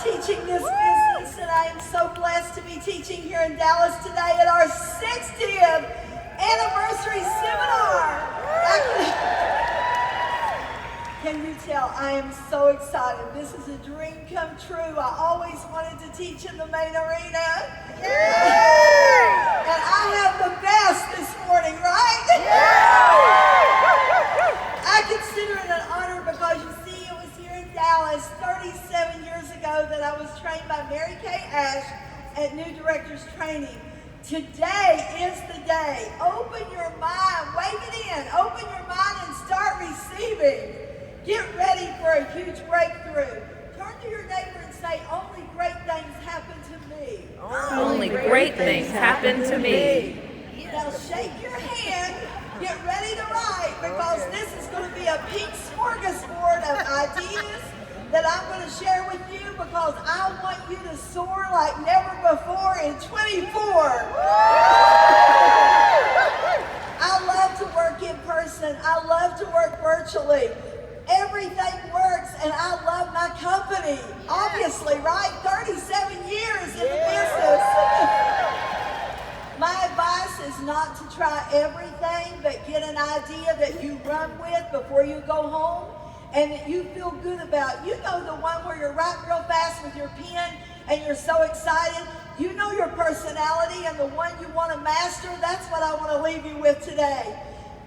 teaching this business, and I am so blessed to be teaching here in Dallas today at our 60th anniversary seminar. Can you tell I am so excited? This is a dream come true. I always wanted to teach in the main arena. And I have the best this morning, right? I consider it an honor because you see, it was here in Dallas 37 years ago that I was trained by Mary Kay Ash at New Directors Training. Today is the day. Open your mind, wave it in, open your mind and start receiving. Get ready for a huge breakthrough. Turn to your neighbor and say, only great things happen to me. Only great things happen to me. Now shake your hand, get ready to write, because this is going to be a pink smorgasbord of ideas that I'm going to share with you, because I want you to soar like never before in 24. I love to work in person. I love to work virtually. Everything works, and I love my company. Obviously, right? 37 years in the business. My advice is not to try everything, but get an idea that you run with before you go home and that you feel good about. You know, the one where you're writing real fast with your pen and you're so excited. You know your personality and the one you want to master. That's what I want to leave you with today.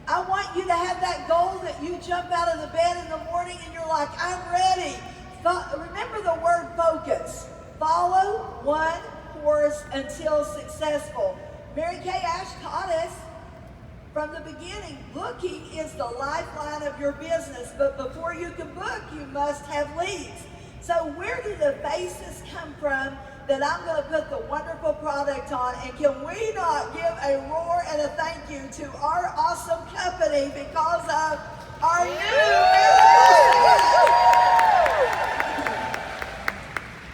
I want you to have that goal that you jump out of the bed in the morning and you're like, I'm ready. Remember the word focus. Follow one course until successful. Mary Kay Ash taught us from the beginning, booking is the lifeline of your business, but before you can book, you must have leads. So where do the faces come from that I'm going to put the wonderful product on? And can we not give a roar and a thank you to our awesome company because of our new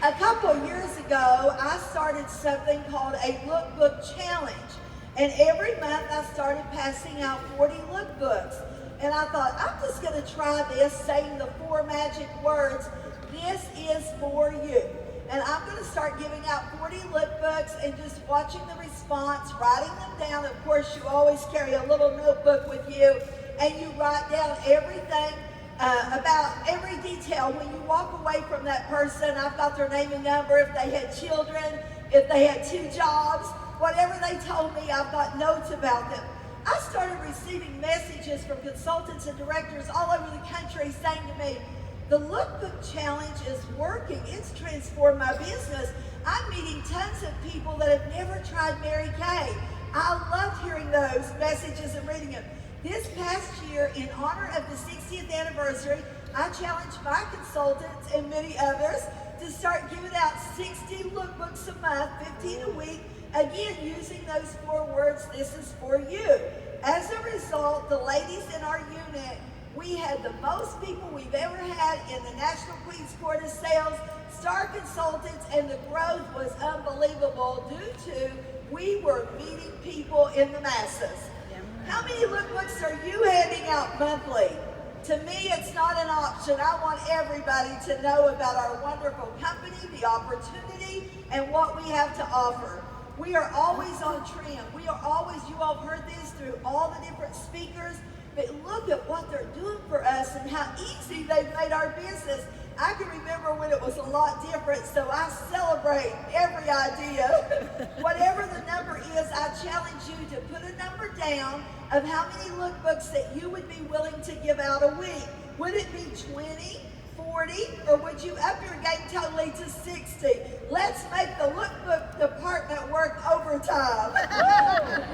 A couple years ago, I started something called a lookbook challenge. And every month I started passing out 40 lookbooks. And I thought, I'm just going to try this, saying the 4 magic words, this is for you. And I'm going to start giving out 40 lookbooks and just watching the response, writing them down. Of course, you always carry a little notebook with you, and you write down everything about every detail. When you walk away from that person, I've got their name and number, if they had children, if they had 2 jobs, whatever they told me, I've got notes about them. I started receiving messages from consultants and directors all over the country saying to me, the lookbook challenge is working. It's transformed my business. I'm meeting tons of people that have never tried Mary Kay. I love hearing those messages and reading them. This past year, in honor of the 60th anniversary, I challenged my consultants and many others to start giving out 60 lookbooks a month, 15 a week, again using those 4 words, this is for you. As a result, the ladies in our unit, we had the most people we've ever had in the National Queen's Court of Sales, star consultants, and the growth was unbelievable due to we were meeting people in the masses. How many lookbooks are you handing out monthly? To me, it's not an option. I want everybody to know about our wonderful company, the opportunity, and what we have to offer. We are always on trend. We are always, you all have heard this through all the different speakers, but look at what they're doing for us and how easy they've made our business. I can remember when it was a lot different, so I celebrate every idea. Whatever the number is, I challenge you to put a number down of how many lookbooks that you would be willing to give out a week. Would it be 20, 40, or would you up your game totally to 60? Let's make the lookbook department work overtime.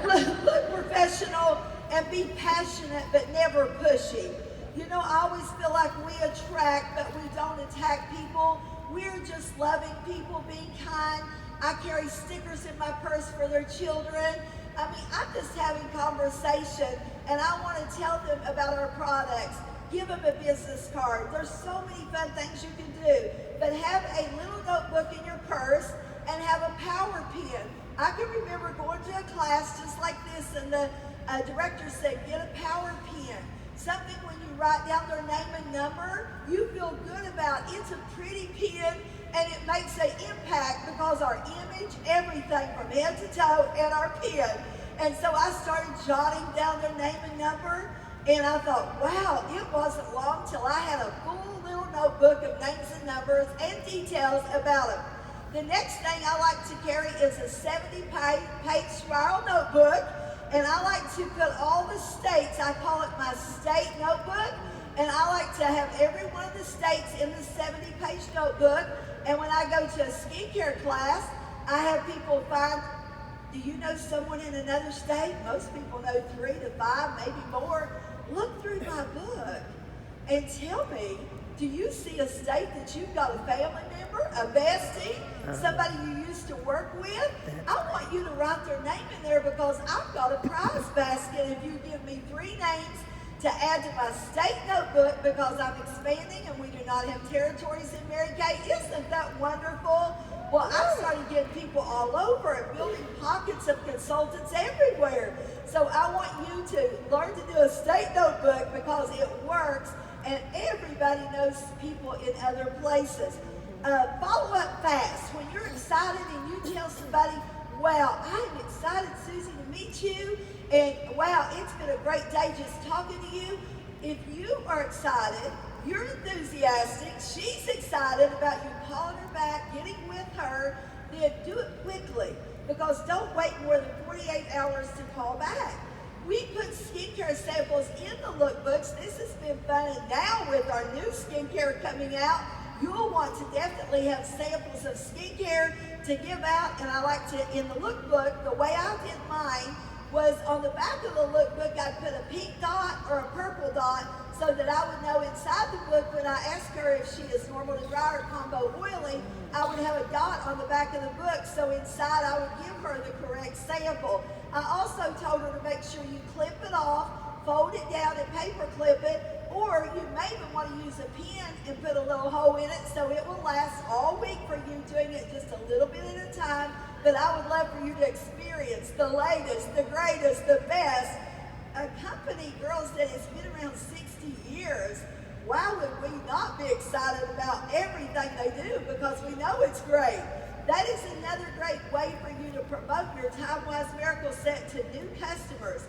Look professional and be passionate, but never pushy. You know, I always feel like we attract, but we don't attack people. We're just loving people, being kind. I carry stickers in my purse for their children. I mean, I'm just having conversation, and I want to tell them about our products. Give them a business card. There's so many fun things you can do. But have a little notebook in your purse and have a power pen. I can remember going to a class just like this, and the director said, get a power pen. Something when you write down their name and number, you feel good about. It's a pretty pen, and it makes an impact because our image, everything from head to toe, and our pen. And so I started jotting down their name and number, and I thought, wow, it wasn't long till I had a full little notebook of names and numbers and details about them. The next thing I like to carry is a 70-page spiral notebook, and I like to put all the states, I call it my state notebook, and I like to have every one of the states in the 70-page notebook. And when I go to a skincare class, I have people find, do you know someone in another state? Most people know 3 to 5, maybe more. Look through my book and tell me, do you see a state that you've got a family member, a bestie, somebody you used to work with? I want you to write their name in there because I've got a prize basket if you give me 3 names to add to my state notebook because I'm expanding and we do not have territories in Mary Kay. Isn't that wonderful? Well, I started getting people all over and building pockets of consultants everywhere. So I want you to learn to do a state notebook because it works and everybody knows people in other places. Follow up fast. When you're excited and you tell somebody, wow, I'm excited, Susie, to meet you, and wow, it's been a great day just talking to you. If you are excited, you're enthusiastic, she's excited about you calling her back, getting with her, then do it quickly because don't wait more than 48 hours to call back. We put skincare samples in the lookbooks. This has been fun, and now with our new skincare coming out, you'll want to definitely have samples of skincare to give out. And I like to, in the lookbook, the way I did mine was on the back of the lookbook, I'd put a pink dot or a purple dot so that I would know inside the book when I asked her if she is normal to dry or combo oily, I would have a dot on the back of the book, so inside I would give her the correct sample. I also told her to make sure you clip it off, fold it down and paper clip it, or you may even want to use a pen and put a little hole in it so it will last all week for you doing it just a little bit at a time. But I would love for you to experience the latest, the greatest, the best. A company, girls, that has been around 60 years, why would we not be excited about everything they do? Because we know it's great. That is another great way for you to promote your Time-Wise Miracle Set to new customers.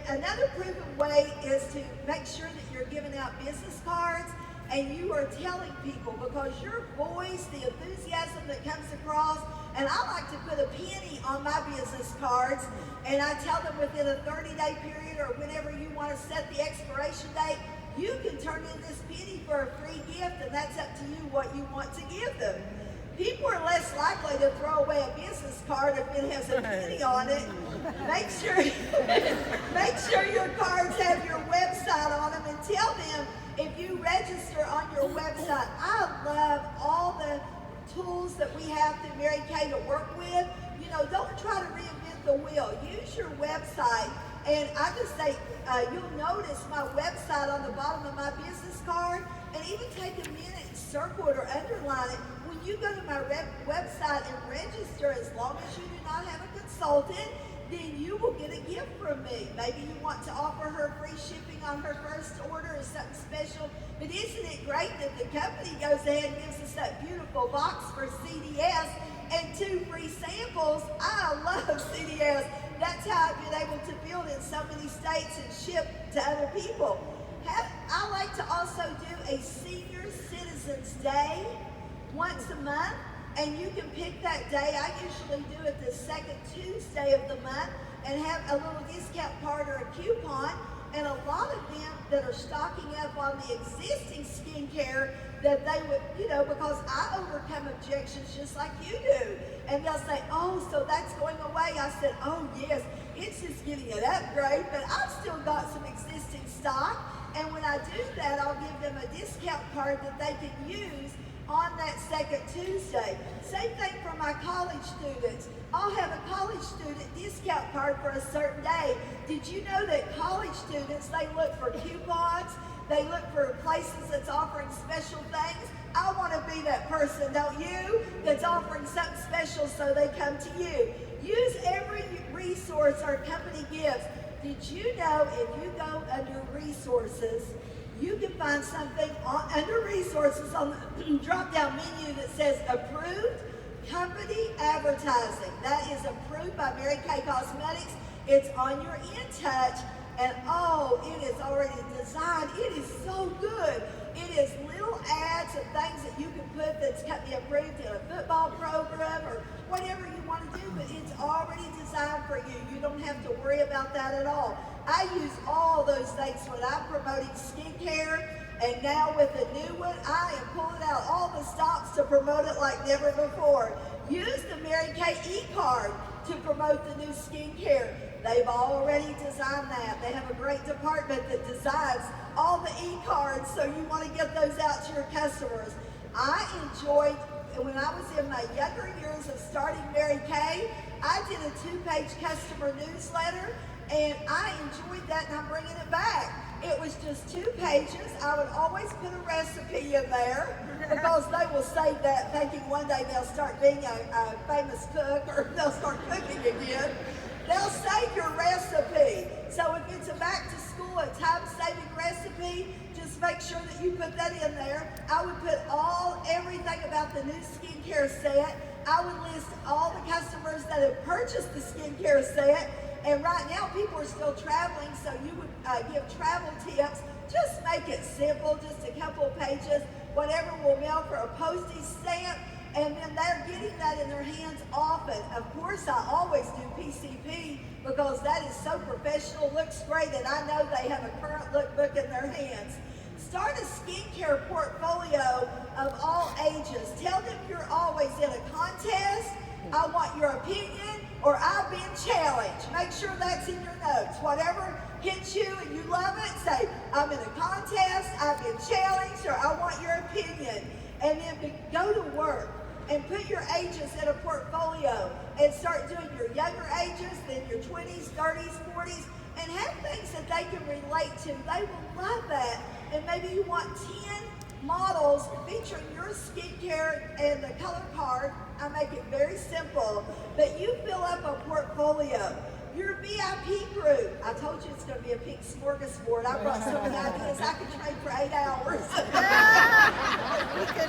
Another proven way is to make sure that you're giving out business cards and you are telling people, because your voice, the enthusiasm that comes across, and I like to put a penny on my business cards, and I tell them within a 30-day period or whenever you want to set the expiration date, you can turn in this penny for a free gift, and that's up to you what you want to give them. People are less likely to throw away a business card if it has a penny on it. Make sure your cards have your website on them, and tell them if you register on your website. I love all the tools that we have through Mary Kay to work with. You know, don't try to reinvent the wheel. Use your website. And I just say, you'll notice my website on the bottom of my business card, and even take a minute and circle it or underline it. When you go to my website and register, as long as you do not have a consultant, then you will get a gift from me. Maybe you want to offer her free shipping on her first order or something special. But isn't it great that the company goes ahead and gives us that beautiful box for CDS and 2 free samples? I love CDS. That's how I've been able to build in so many states and ship to other people. I like to also do a Senior Citizens Day once a month, and you can pick that day. I usually do it the second Tuesday of the month and have a little discount card or a coupon. And a lot of them that are stocking up on the existing skincare that they would, you know, because I overcome objections just like you do. And they'll say, oh, so that's going away. I said, oh yes, it's just getting an upgrade, but I've still got some existing stock. And when I do that, I'll give them a discount card that they can use on that second Tuesday. Same thing for my college students. I'll have a college student discount card for a certain day. Did you know that college students, they look for coupons, they look for places that's offering special things? I want to be that person, don't you? That's offering something special so they come to you. Use every resource our company gives. Did you know if you go under resources, you can find something under resources on the drop-down menu that says approved company advertising. That is approved by Mary Kay Cosmetics. It's on your In Touch, and oh, it is already designed. It is so good. It is little ads and things that you can put that's company approved in a football program or whatever you want to do, but it's already designed for you. You don't have to worry about that at all. I use all those things when I'm promoting skincare, and now with the new one, I am pulling out all the stops to promote it like never before. Use the Mary Kay e-card to promote the new skincare. They've already designed that. They have a great department that designs all the e-cards, so you want to get those out to your customers. I enjoyed, when I was in my younger years of starting Mary Kay, I did a 2-page customer newsletter, and I enjoyed that, and I'm bringing it back. It was just 2 pages. I would always put a recipe in there because they will save that thinking one day they'll start being a famous cook or they'll start cooking again. They'll save your recipe. So if it's a back to school, a time-saving recipe, just make sure that you put that in there. I would put everything about the new skincare set. I would list all the customers that have purchased the skincare set. And right now, people are still traveling, so you would give travel tips. Just make it simple, just a couple of pages, whatever will mail for a postage stamp, and then they're getting that in their hands often. Of course, I always do PCP because that is so professional, looks great, and I know they have a current lookbook in their hands. Start a skincare portfolio of all ages. Tell them you're always in a contest, I want your opinion, or I've been challenged. Make sure that's in your notes. Whatever hits you and you love it, say, I'm in a contest, I've been challenged, or I want your opinion. And then go to work and put your ages in a portfolio and start doing your younger ages, then your 20s, 30s, 40s, and have things that they can relate to. They will love that. And maybe you want 10 models featuring your skincare and the color card. I make it very simple, but you fill up a portfolio. Your VIP group, I told you it's going to be a pink smorgasbord. I brought so many ideas I could trade for 8 hours.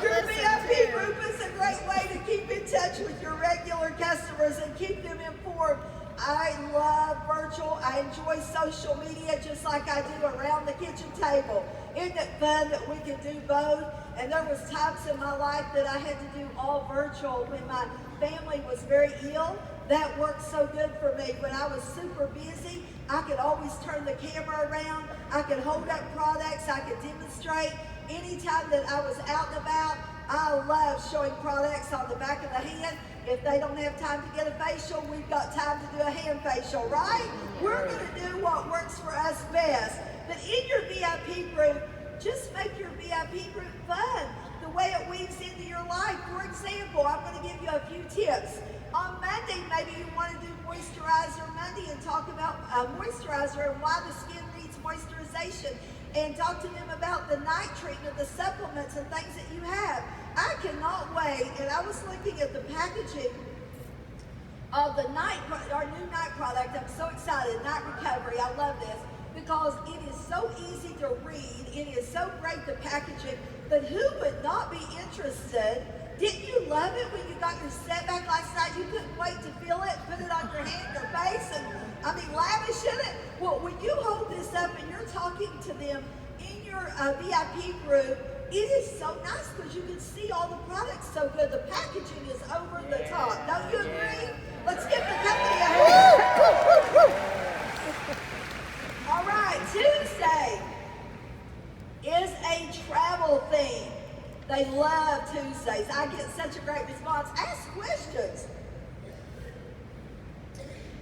Your VIP group is a great way to keep in touch with your regular customers and keep them informed. I love virtual. I enjoy social media just like I do around the kitchen table. Isn't it fun that we can do both? And there was times in my life that I had to do all virtual when my family was very ill. That worked so good for me. When I was super busy, I could always turn the camera around. I could hold up products. I could demonstrate. Anytime that I was out and about, I love showing products on the back of the hand. If they don't have time to get a facial, we've got time to do a hand facial, right? We're going to do what works for us best. But in your VIP group, just make your VIP group fun, the way it weaves into your life. For example, I'm going to give you a few tips. On Monday, maybe you want to do Moisturizer Monday and talk about moisturizer and why the skin needs moisturization, and talk to them about the night treatment, the supplements and things that you have. I cannot wait, and I was looking at the packaging of the our new night product. I'm so excited, Night Recovery. I love this because it is so easy to read. It is so great, the packaging, but who would not be interested? Didn't you love it when you got your setback last night? You couldn't wait to feel it, put it on your hand, your face, and lavish in it. Well, when you hold this up and you're talking to them in your VIP group, it is so nice because you can see all the products so good. The packaging is over the top. Don't you agree? Let's give the company a hand. All right, Tuesday is a travel theme. They love Tuesdays. I get such a great response. Ask questions.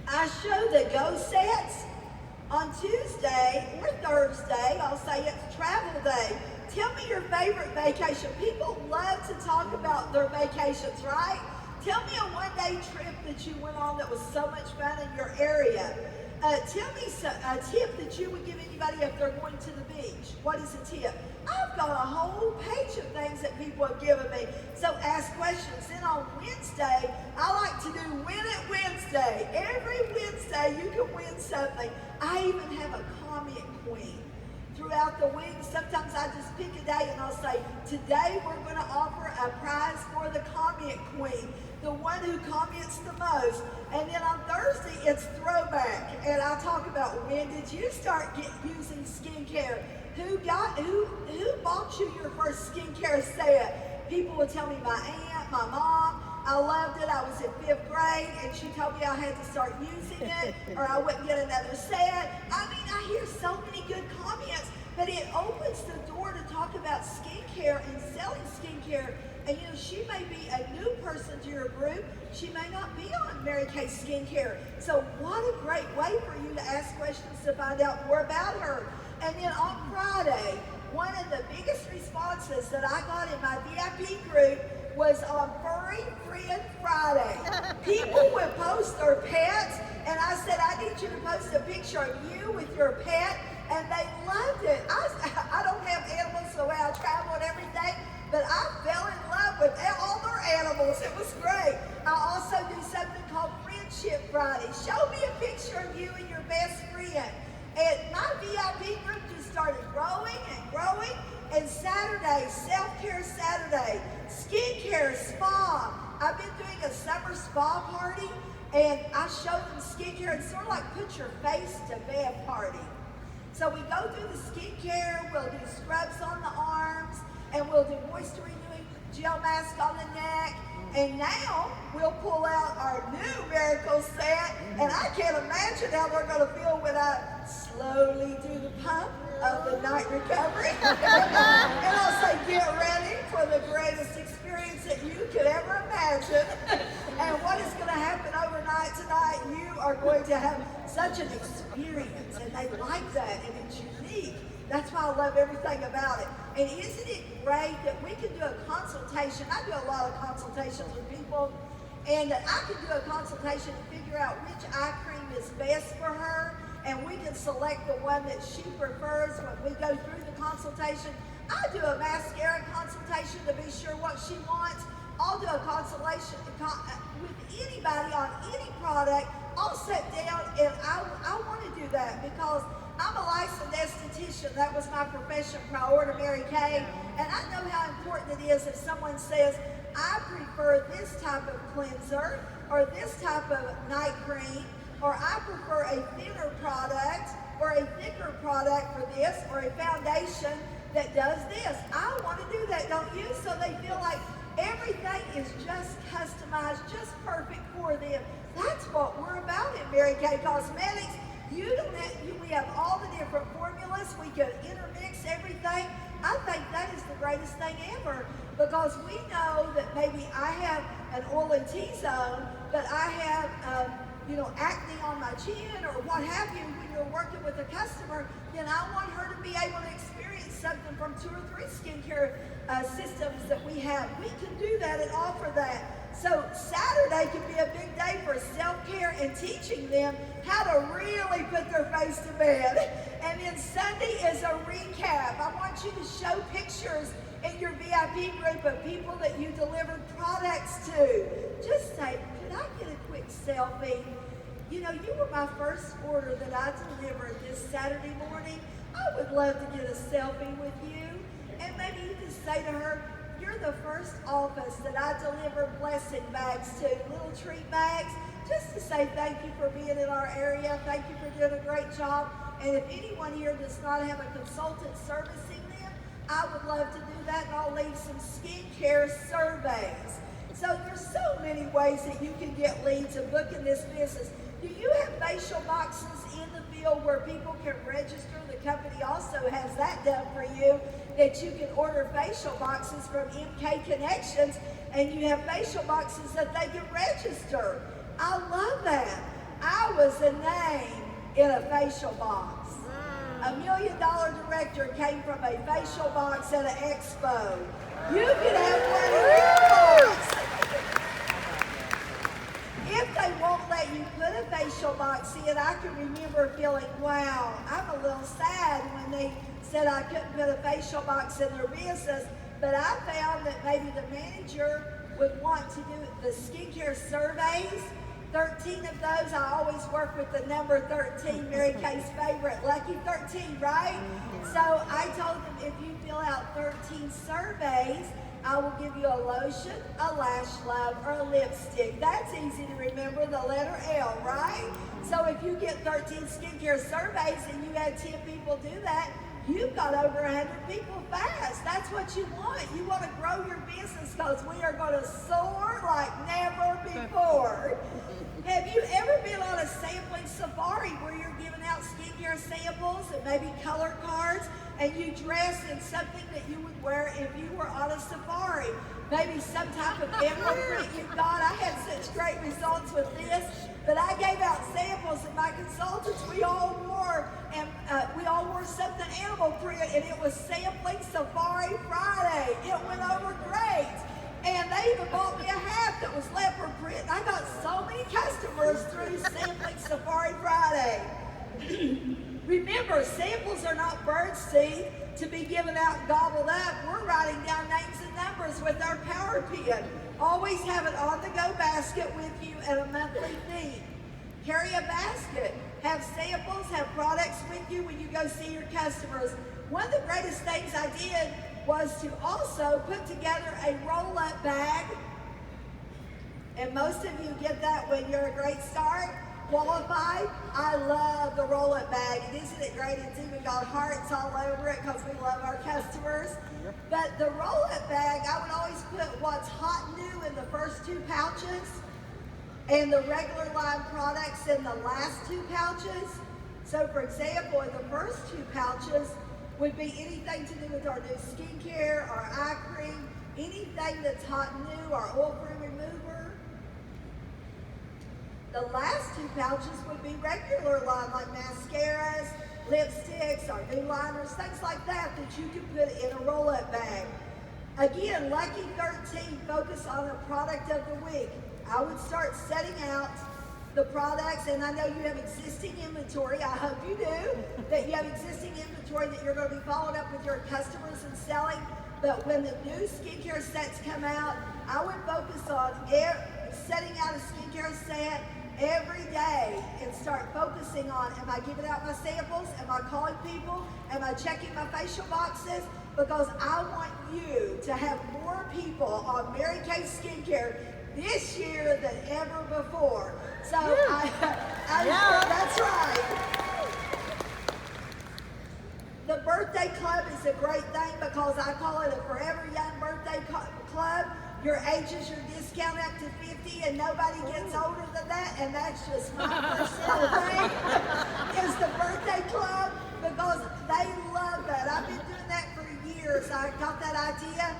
I show the go sets on Tuesday or Thursday. I'll say it's travel day. Tell me your favorite vacation. People love to talk about their vacations, right? Tell me a one-day trip that you went on that was so much fun in your area. Tell me a tip that you would give anybody if they're going to the beach. What is a tip? I've got a whole page of things that people have given me. So ask questions. Then on Wednesday, I like to do Win It Wednesday. Every Wednesday, you can win something. I even have a comment queen. throughout the week. Sometimes I just pick a day and I'll say, today we're going to offer a prize for the comment queen, the one who comments the most. And then on Thursday, it's throwback. And I talk about, when did you start using skincare? Who bought you your first skincare set? People would tell me my aunt, my mom. I loved it. I was in 5th grade and she told me I had to start using it or I wouldn't get another set. I mean, I hear so many good comments, but it opens the door to talk about skincare and selling skincare. And she may be a new person to your group. She may not be on Mary Kay's Skincare. So what a great way for you to ask questions to find out more about her. And then on Friday, one of the biggest responses that I got in my VIP group was on Furry Friend Friday. People would post their pets, and I said, I need you to post a picture of you with your pet, and they loved it. I don't have animals the way I travel and everything, but I fell in love with all their animals. It was great. I also do something called Friendship Friday. Show me a picture of you and your best friend. And my VIP group just started growing and growing. And Saturday, Self-Care Saturday, Skincare Spa. I've been doing a summer spa party, and I show them skincare. It's sort of like put your face to bed party. So we go through the skincare, we'll do scrubs on the arms, and we'll do moisture renewing gel mask on the neck. And now we'll pull out our new Miracle set, and I can't imagine how they're going to feel when I slowly do the pump of the night recovery. And I'll say, get ready for the greatest experience that you could ever imagine. And what is going to happen overnight tonight, you are going to have such an experience, and they like that, and it's unique. That's why I love everything about it. And isn't it great that we can do a consultation? I do a lot of consultations with people, and I can do a consultation to figure out which eye cream is best for her, and we can select the one that she prefers when we go through the consultation. I do a mascara consultation to be sure what she wants. I'll do a consultation with anybody on any product. I'll sit down and I want to do that because I'm a licensed esthetician. That was my profession prior to Mary Kay. And I know how important it is if someone says, I prefer this type of cleanser or this type of night cream, or I prefer a thinner product or a thicker product for this, or a foundation that does this. I want to do that, don't you? So they feel like everything is just customized, just perfect for them. That's what we're about at Mary Kay Cosmetics. We have all the different formulas. We can intermix everything. I think that is the greatest thing ever, because we know that maybe I have an oily T-zone, but I have acne on my chin or what have you. When you're working with a customer, then I want her to be able to experience something from 2 or 3 skincare systems that we have. We can do that and offer that. So Saturday can be a big day for self-care and teaching them how to really put their face to bed. And then Sunday is a recap. I want you to show pictures in your VIP group of people that you delivered products to. Just say, could I get a quick selfie? You were my first order that I delivered this Saturday morning. I would love to get a selfie with you. And maybe you can say to her, you're the first office that I deliver blessing bags to, little treat bags, just to say thank you for being in our area. Thank you for doing a great job. And if anyone here does not have a consultant servicing them, I would love to do that, and I'll leave some skincare surveys. So there's so many ways that you can get leads and book in this business. Do you have facial boxes in the field where people can register? The company also has that done for you, that you can order facial boxes from MK Connections, and you have facial boxes that they can register. I love that. I was a name in a facial box. A $1 million director came from a facial box at an expo. You can have one in your box. If they won't let you put a facial box in, I can remember feeling, wow, I'm a little sad when they said I couldn't put a facial box in their business, but I found that maybe the manager would want to do the skincare surveys, 13 of those, I always work with the number 13, Mary Kay's favorite, lucky 13, right? So I told them if you fill out 13 surveys, I will give you a lotion, a lash glove, or a lipstick. That's easy to remember, the letter L, right? So if you get 13 skincare surveys and you had 10 people do that, you've got over 100 people fast. That's what you want. You want to grow your business because we are going to soar like never before. Have you ever been on a sampling safari where you're giving out skincare samples and maybe color cards, and you dress in something that you would wear if you were on a safari? Maybe some type of animal print you got. I had such great results with this, but I gave out samples and my consultants, we all wore something animal print, and it was Sampling Safari Friday. It went over great. And they even bought me a hat that was leopard print. I got so many customers through Sampling Safari Friday. Remember, samples are not birdseed to be given out and gobbled up. We're writing down names and numbers with our power pen. Always have an on-the-go basket with you and a monthly theme. Carry a basket. Have samples, have products with you when you go see your customers. One of the greatest things I did was to also put together a roll-up bag. And most of you get that when you're a great start, qualified. I love the roll-up bag. And isn't it great? It's even got hearts all over it because we love our customers. But the roll-up bag, I would always put what's hot new in the first 2 pouches and the regular line products in the last 2 pouches. So for example, in the first 2 pouches would be anything to do with our new skincare, our eye cream, anything that's hot new, our oil-free remover. The last 2 pouches would be regular line like mascaras, lipsticks, our new liners, things like that that you can put in a roll-up bag. Again, Lucky 13, focus on a product of the week. I would start setting out the products, and I know you have existing inventory. I hope you do, that you have existing inventory that you're going to be following up with your customers and selling. But when the new skincare sets come out, I would focus on setting out a skincare set every day and start focusing on, am I giving out my samples? Am I calling people? Am I checking my facial boxes? Because I want you to have more people on Mary Kay Skincare this year than ever before. So that's right. The birthday club is a great thing because I call it a Forever Young Birthday Club. Your age is your discount up to 50 and nobody gets older than that, and that's just my personal thing, is the birthday club, because they love that. I've been doing that for years. I got that idea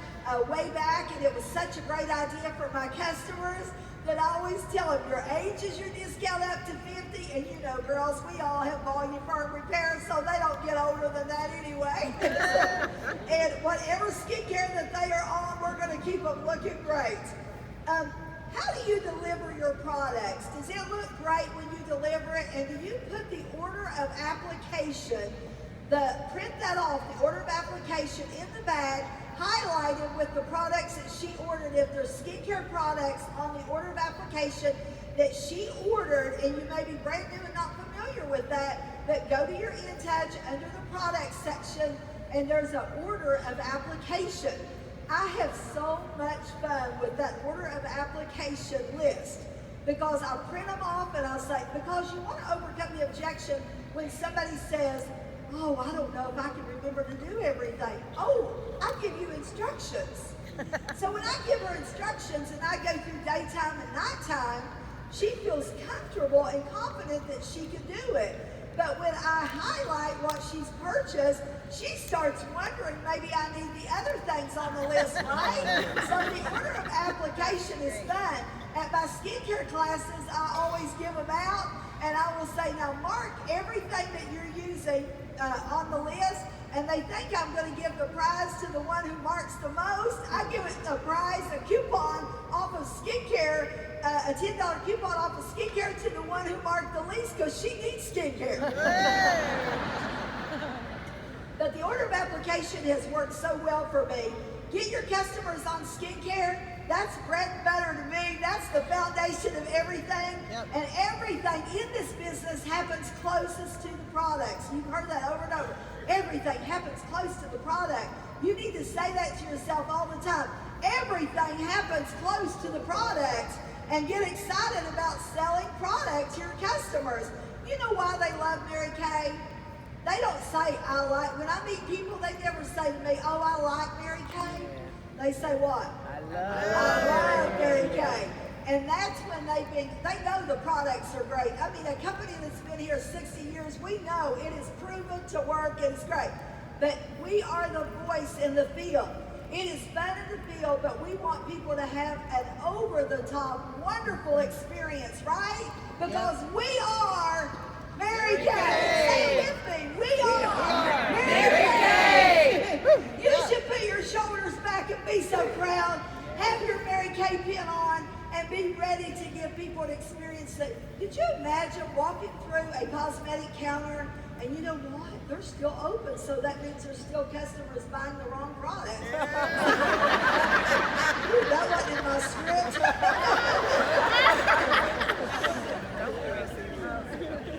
way back, and it was such a great idea for my customers that I always tell them, your age is your discount up to 50, and you know, girls, we all have volume firm repairs, so they don't get older than that anyway. And whatever skincare that they are on, we're going to keep them looking great. How do you deliver your products? Does it look great when you deliver it? And do you put the order of application, print that off, the order of application in the bag, highlighted with the products that she ordered, if there's skincare products on the order of application that she ordered, and you may be brand new and not familiar with that, but go to your In Touch under the product section, and there's an order of application. I have so much fun with that order of application list because I print them off and I say, because you want to overcome the objection when somebody says, oh, I don't know if I can remember to do everything. Oh, I give you instructions. So when I give her instructions and I go through daytime and nighttime, she feels comfortable and confident that she can do it. But when I highlight what she's purchased, she starts wondering, maybe I need the other things on the list, right? So the order of application is fun. At my skincare classes, I always give them out, and I will say, now mark everything that you're using on the list, and they think I'm going to give the prize to the one who marks the most. I give it a prize, a coupon off of skincare, a $10 coupon off of skincare to the one who marked the least because she needs skincare. But the order of application has worked so well for me. Get your customers on skincare. That's bread and butter to me. That's the foundation of everything. And everything in this business happens closest to the products. You've heard that over and over. Everything happens close to the product. You need to say that to yourself all the time. Everything happens close to the product, and get excited about selling product to your customers. You know why they love Mary Kay? They don't say, I like, when I meet people, they never say to me, oh, I like Mary Kay. They say what? I love Mary Kay. And that's when they know the products are great. I mean, a company that's been here 60 years, we know it is proven to work and it's great. But we are the voice in the field. It is fun in the field, but we want people to have an over-the-top, wonderful experience, right? Because we are Mary Kay. Say it with me. We are Mary Kay. You should put your shoulders back and be so proud. Have your Mary Kay pin on and be ready to give people an experience that, could you imagine walking through a cosmetic counter and you know what? They're still open, so that means there's still customers buying the wrong product. Ooh, that wasn't in my script.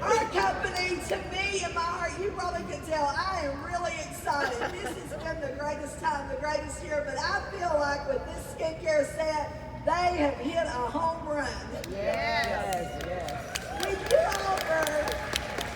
Our company, to me, in my heart, you probably can tell, I am really excited. This has been the greatest time, the greatest year, but I feel like with this skincare set, they have hit a home run. Yes.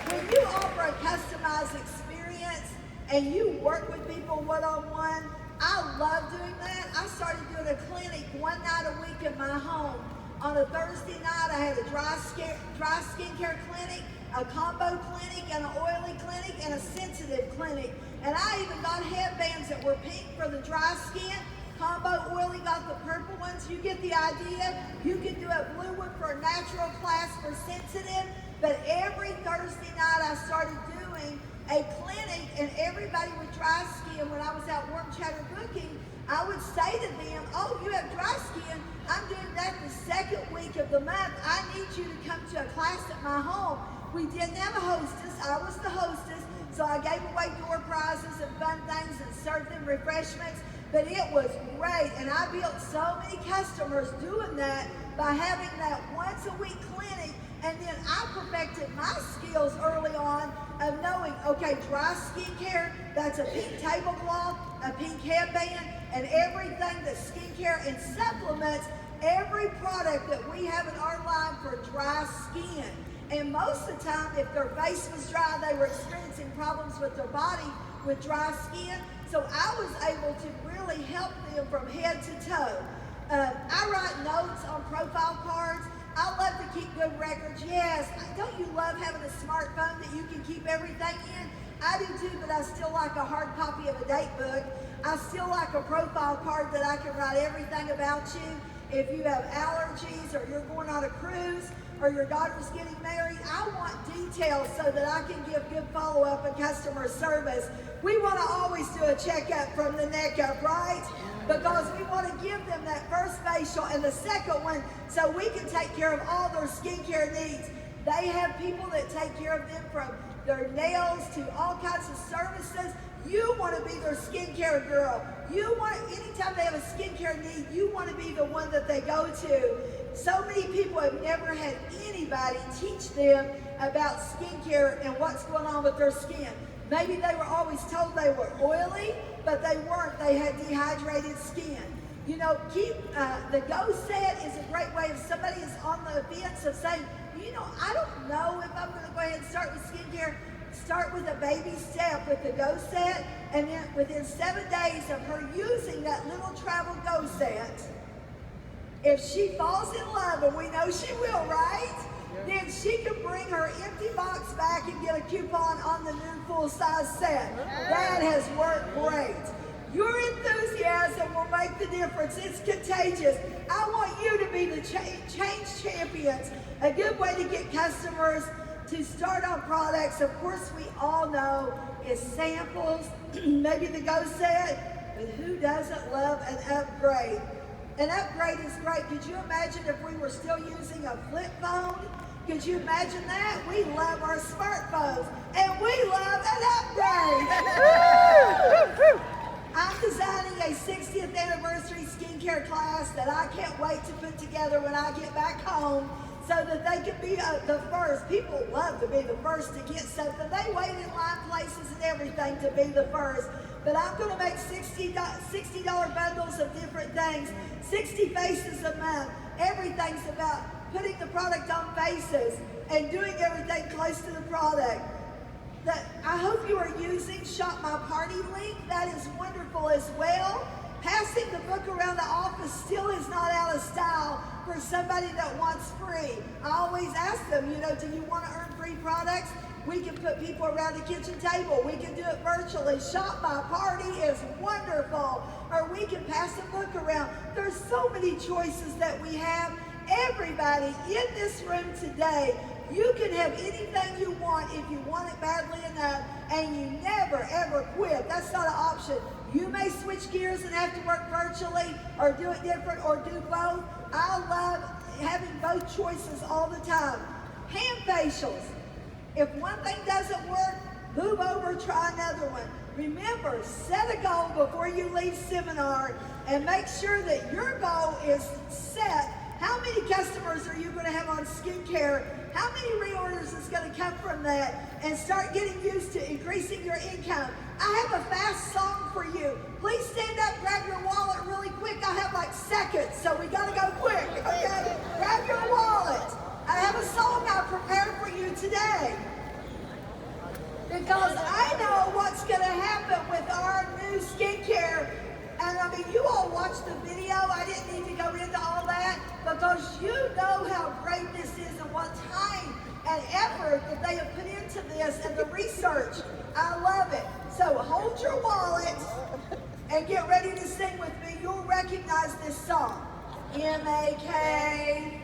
When you offer a customized experience and you work with people one-on-one, I love doing that. I started doing a clinic one night a week in my home. On a Thursday night, I had a dry skincare clinic, a combo clinic, and an oily clinic, and a sensitive clinic. And I even got headbands that were pink for the dry skin. Combo oily got the purple ones. You get the idea. You can do a blue one for a natural class for sensitive. But every Thursday night I started doing a clinic, and everybody with dry skin, when I was out Warm Chatter booking, I would say to them, oh, you have dry skin. I'm doing that the second week of the month. I need you to come to a class at my home. We didn't have a hostess. I was the hostess. So I gave away door prizes and fun things and served them refreshments. But it was great, and I built so many customers doing that by having that once a week clinic. And then I perfected my skills early on of knowing, okay, dry skincare, that's a pink tablecloth, a pink headband, and everything that's skincare and supplements, every product that we have in our line for dry skin. And most of the time, if their face was dry, they were experiencing problems with their body with dry skin. So I was able to really help them from head to toe. I write notes on profile cards. I love to keep good records. Yes, don't you love having a smartphone that you can keep everything in? I do too, but I still like a hard copy of a date book. I still like a profile card that I can write everything about you. If you have allergies or you're going on a cruise or your daughter's getting married, I want details so that I can give good follow-up and customer service. We want to always do a checkup from the neck up, right? Because we want to give them that first facial and the second one so we can take care of all their skincare needs. They have people that take care of them from their nails to all kinds of services. You want to be their skincare girl. You want, anytime they have a skincare need, you want to be the one that they go to. So many people have never had anybody teach them about skincare and what's going on with their skin. Maybe they were always told they were oily, but they weren't. They had dehydrated skin. You know, the Go Set is a great way if somebody is on the fence of saying, you know, I don't know if I'm going to go ahead and start with skincare. Start with a baby step with the Go Set, and then within 7 days of her using that little travel Go Set, if she falls in love, and we know she will, right? Then she can bring her empty box back and get a coupon on the new full-size set. That has worked great. Your enthusiasm will make the difference. It's contagious. I want you to be the change champions. A good way to get customers to start on products, of course, we all know is samples, maybe the Go Set, but who doesn't love an upgrade? An upgrade is great. Could you imagine if we were still using a flip phone? Could you imagine that? We love our smartphones, and we love an upgrade. I'm designing a 60th anniversary skincare class that I can't wait to put together when I get back home. so that they can be the first. People love to be the first to get something. They wait in line places and everything to be the first. But I'm going to make $60 bundles of different things, 60 faces a month. Everything's about putting the product on faces and doing everything close to the product. I hope you are using Shop My Party link. That is wonderful as well. Passing the book around the office still is not out of style for somebody that wants free. I always ask them, do you want to earn free products? We can put people around the kitchen table. We can do it virtually. Shop My Party is wonderful. Or we can pass a book around. There's so many choices that we have. Everybody in this room today, you can have anything you want if you want it badly enough, and you never ever quit. That's not an option. You may switch gears and have to work virtually or do it different or do both. I love having both choices all the time. Hand facials. If one thing doesn't work, move over, try another one. Remember, set a goal before you leave seminar and make sure that your goal is set. How many customers are you going to have on skincare? How many reorders is going to come from that? And start getting used to increasing your income. I have a fast song for you. Please stand up, grab your wallet really quick. I have like seconds, so we got to go quick, okay? Grab your wallet. I have a song I prepared for you today. Because I know what's going to happen with our new skincare. And I mean, you all watched the video. I didn't need to go into all that because you know how great this is and what time and effort that they have put into this and the research. I love it. So hold your wallet and get ready to sing with me. You'll recognize this song. M-A-K-I